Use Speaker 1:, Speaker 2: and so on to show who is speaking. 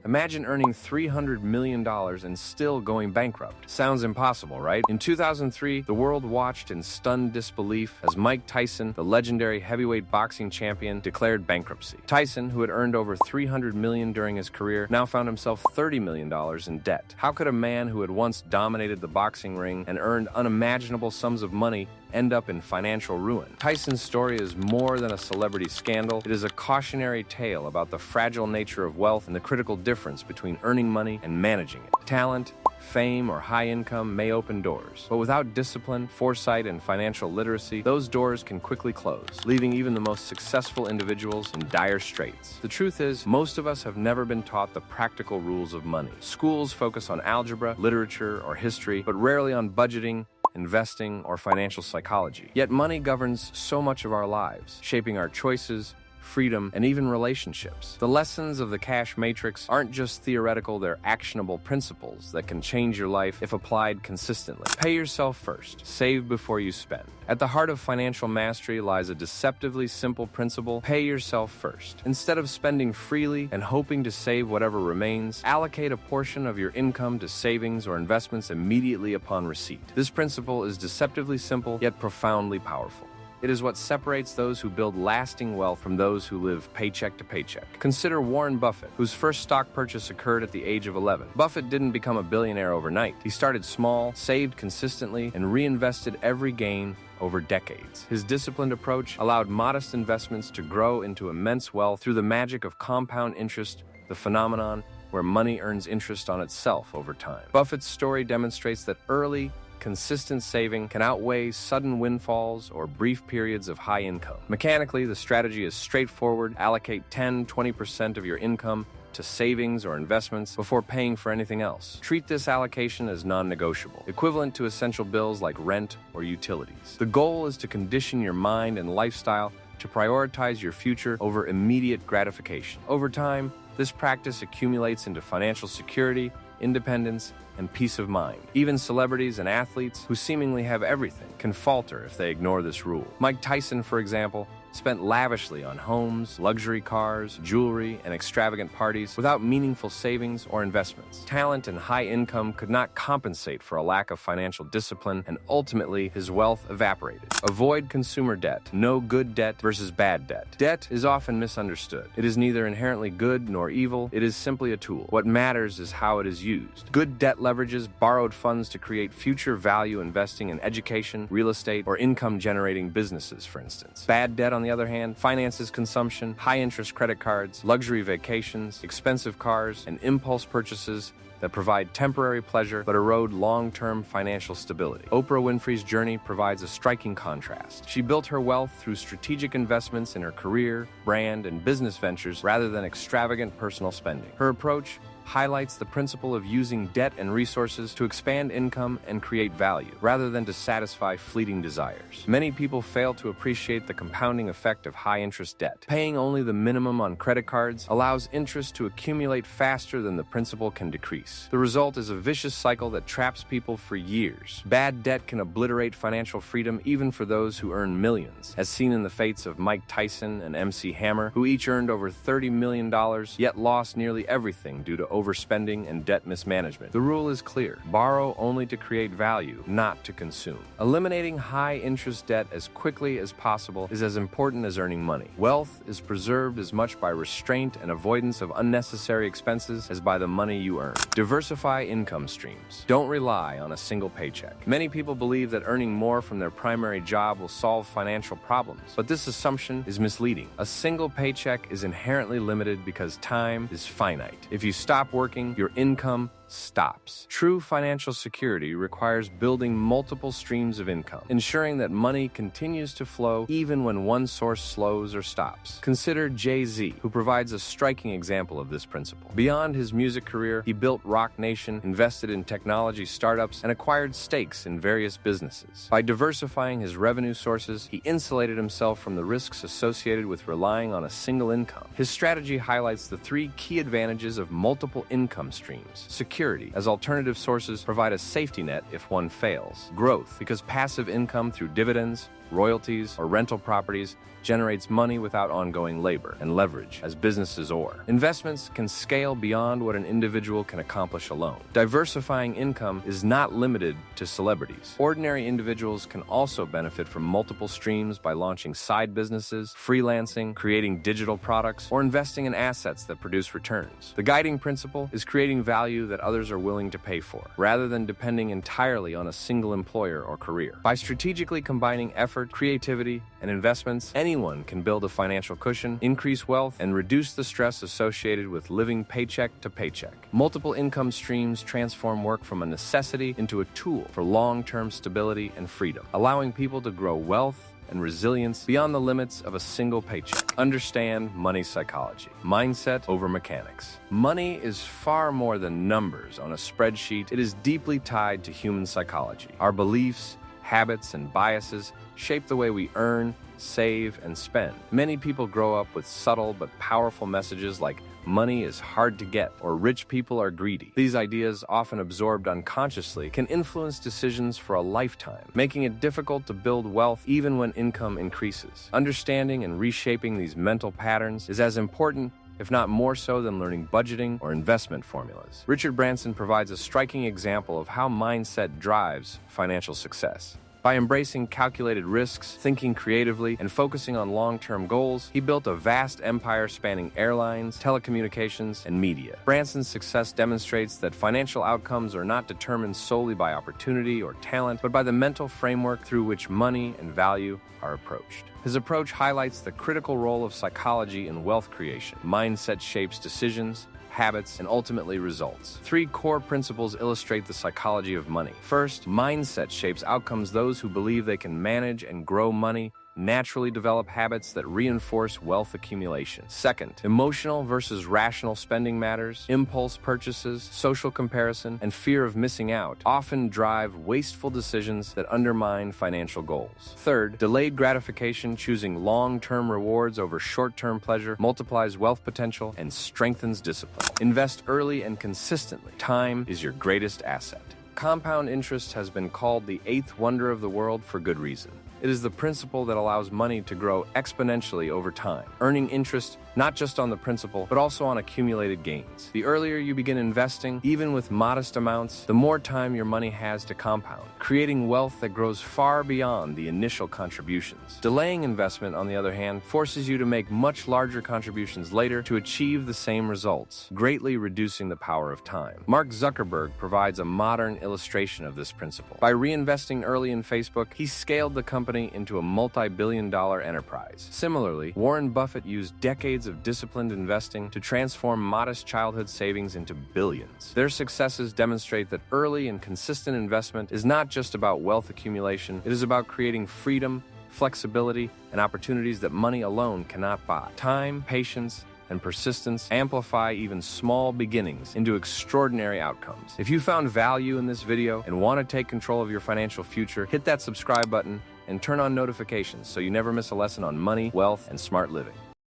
Speaker 1: Imagine earning $300 million and still going bankrupt. Sounds impossible, right? In 2003, the world watched in stunned disbelief as Mike Tyson, the legendary heavyweight boxing champion, declared bankruptcy. Tyson, who had earned over $300 million during his career, now found himself $30 million in debt. How could a man who had once dominated the boxing ring and earned unimaginable sums of money end up in financial ruin? Tyson's story is more than a celebrity scandal. It is a cautionary tale about the fragile nature of wealth and the critical difference between earning money and managing it. Talent, fame, or high income may open doors, but without discipline, foresight, and financial literacy, those doors can quickly close, leaving even the most successful individuals in dire straits. The truth is, most of us have never been taught the practical rules of money. Schools focus on algebra, literature, or history, but rarely on budgeting, investing, or financial psychology. Yet money governs so much of our lives, shaping our choices, freedom, and even relationships. The lessons of the cash matrix aren't just theoretical, they're actionable principles that can change your life if applied consistently. Pay yourself first. Save before you spend. At the heart of financial mastery lies a deceptively simple principle: pay yourself first. Instead of spending freely and hoping to save whatever remains, allocate a portion of your income to savings or investments immediately upon receipt. This principle is deceptively simple, yet profoundly powerful. It is what separates those who build lasting wealth from those who live paycheck to paycheck. Consider Warren Buffett, whose first stock purchase occurred at the age of 11. Buffett didn't become a billionaire overnight. He started small, saved consistently, and reinvested every gain over decades. His disciplined approach allowed modest investments to grow into immense wealth through the magic of compound interest, the phenomenon where money earns interest on itself over time. Buffett's story demonstrates that early, consistent saving can outweigh sudden windfalls or brief periods of high income. Mechanically, the strategy is straightforward. Allocate 10-20% of your income to savings or investments before paying for anything else. Treat this allocation as non-negotiable, equivalent to essential bills like rent or utilities. The goal is to condition your mind and lifestyle to prioritize your future over immediate gratification. Over time, this practice accumulates into financial security, independence, and peace of mind. Even celebrities and athletes who seemingly have everything can falter if they ignore this rule. Mike Tyson, for example, spent lavishly on homes, luxury cars, jewelry, and extravagant parties without meaningful savings or investments. Talent and high income could not compensate for a lack of financial discipline, and ultimately his wealth evaporated. Avoid consumer debt. Know good debt versus bad debt. Debt is often misunderstood. It is neither inherently good nor evil. It is simply a tool. What matters is how it is used. Good debt leverages borrowed funds to create future value, investing in education, real estate, or income-generating businesses, for instance. Bad debt, on the other hand, finances consumption, high-interest credit cards, luxury vacations, expensive cars, and impulse purchases that provide temporary pleasure but erode long-term financial stability. Oprah Winfrey's journey provides a striking contrast. She built her wealth through strategic investments in her career, brand, and business ventures rather than extravagant personal spending. Her approach highlights the principle of using debt and resources to expand income and create value, rather than to satisfy fleeting desires. Many people fail to appreciate the compounding effect of high-interest debt. Paying only the minimum on credit cards allows interest to accumulate faster than the principal can decrease. The result is a vicious cycle that traps people for years. Bad debt can obliterate financial freedom even for those who earn millions, as seen in the fates of Mike Tyson and MC Hammer, who each earned over $30 million, yet lost nearly everything due to overspending and debt mismanagement. The rule is clear: borrow only to create value, not to consume. Eliminating high-interest debt as quickly as possible is as important as earning money. Wealth is preserved as much by restraint and avoidance of unnecessary expenses as by the money you earn. Diversify income streams. Don't rely on a single paycheck. Many people believe that earning more from their primary job will solve financial problems, but this assumption is misleading. A single paycheck is inherently limited because time is finite. If you stop working, your income stops. True financial security requires building multiple streams of income, ensuring that money continues to flow even when one source slows or stops. Consider Jay-Z, who provides a striking example of this principle. Beyond his music career, he built Roc Nation, invested in technology startups, and acquired stakes in various businesses. By diversifying his revenue sources, he insulated himself from the risks associated with relying on a single income. His strategy highlights the three key advantages of multiple income streams. Security, as alternative sources provide a safety net if one fails. Growth, because passive income through dividends, royalties, or rental properties generates money without ongoing labor and leverage as businesses soar. Investments can scale beyond what an individual can accomplish alone. Diversifying income is not limited to celebrities. Ordinary individuals can also benefit from multiple streams by launching side businesses, freelancing, creating digital products, or investing in assets that produce returns. The guiding principle is creating value that others are willing to pay for, rather than depending entirely on a single employer or career. By strategically combining effort, creativity, and investments, anyone can build a financial cushion, increase wealth, and reduce the stress associated with living paycheck to paycheck. Multiple income streams transform work from a necessity into a tool for long-term stability and freedom, allowing people to grow wealth and resilience beyond the limits of a single paycheck. Understand money psychology. Mindset over mechanics. Money is far more than numbers on a spreadsheet. It is deeply tied to human psychology. Our beliefs, habits, and biases shape the way we earn, save, and spend. Many people grow up with subtle but powerful messages like money is hard to get or rich people are greedy. These ideas, often absorbed unconsciously, can influence decisions for a lifetime, making it difficult to build wealth even when income increases. Understanding and reshaping these mental patterns is as important, if not more so, than learning budgeting or investment formulas. Richard Branson provides a striking example of how mindset drives financial success. By embracing calculated risks, thinking creatively, and focusing on long-term goals, he built a vast empire spanning airlines, telecommunications, and media. Branson's success demonstrates that financial outcomes are not determined solely by opportunity or talent, but by the mental framework through which money and value are approached. His approach highlights the critical role of psychology in wealth creation. Mindset shapes decisions, habits, and ultimately results. 3 core principles illustrate the psychology of money. First, mindset shapes outcomes. Those who believe they can manage and grow money naturally develop habits that reinforce wealth accumulation. Second, emotional versus rational spending matters. Impulse purchases, social comparison, and fear of missing out often drive wasteful decisions that undermine financial goals. Third, delayed gratification, choosing long-term rewards over short-term pleasure, multiplies wealth potential and strengthens discipline. Invest early and consistently. Time is your greatest asset. Compound interest has been called the 8th wonder of the world for good reason. It is the principle that allows money to grow exponentially over time, earning interest not just on the principal, but also on accumulated gains. The earlier you begin investing, even with modest amounts, the more time your money has to compound, creating wealth that grows far beyond the initial contributions. Delaying investment, on the other hand, forces you to make much larger contributions later to achieve the same results, greatly reducing the power of time. Mark Zuckerberg provides a modern illustration of this principle. By reinvesting early in Facebook, he scaled the company into a multi-billion-dollar enterprise. Similarly, Warren Buffett used decades of disciplined investing to transform modest childhood savings into billions. Their successes demonstrate that early and consistent investment is not just about wealth accumulation, it is about creating freedom, flexibility, and opportunities that money alone cannot buy. Time, patience, and persistence amplify even small beginnings into extraordinary outcomes. If you found value in this video and want to take control of your financial future, hit that subscribe button and turn on notifications so you never miss a lesson on money, wealth, and smart living.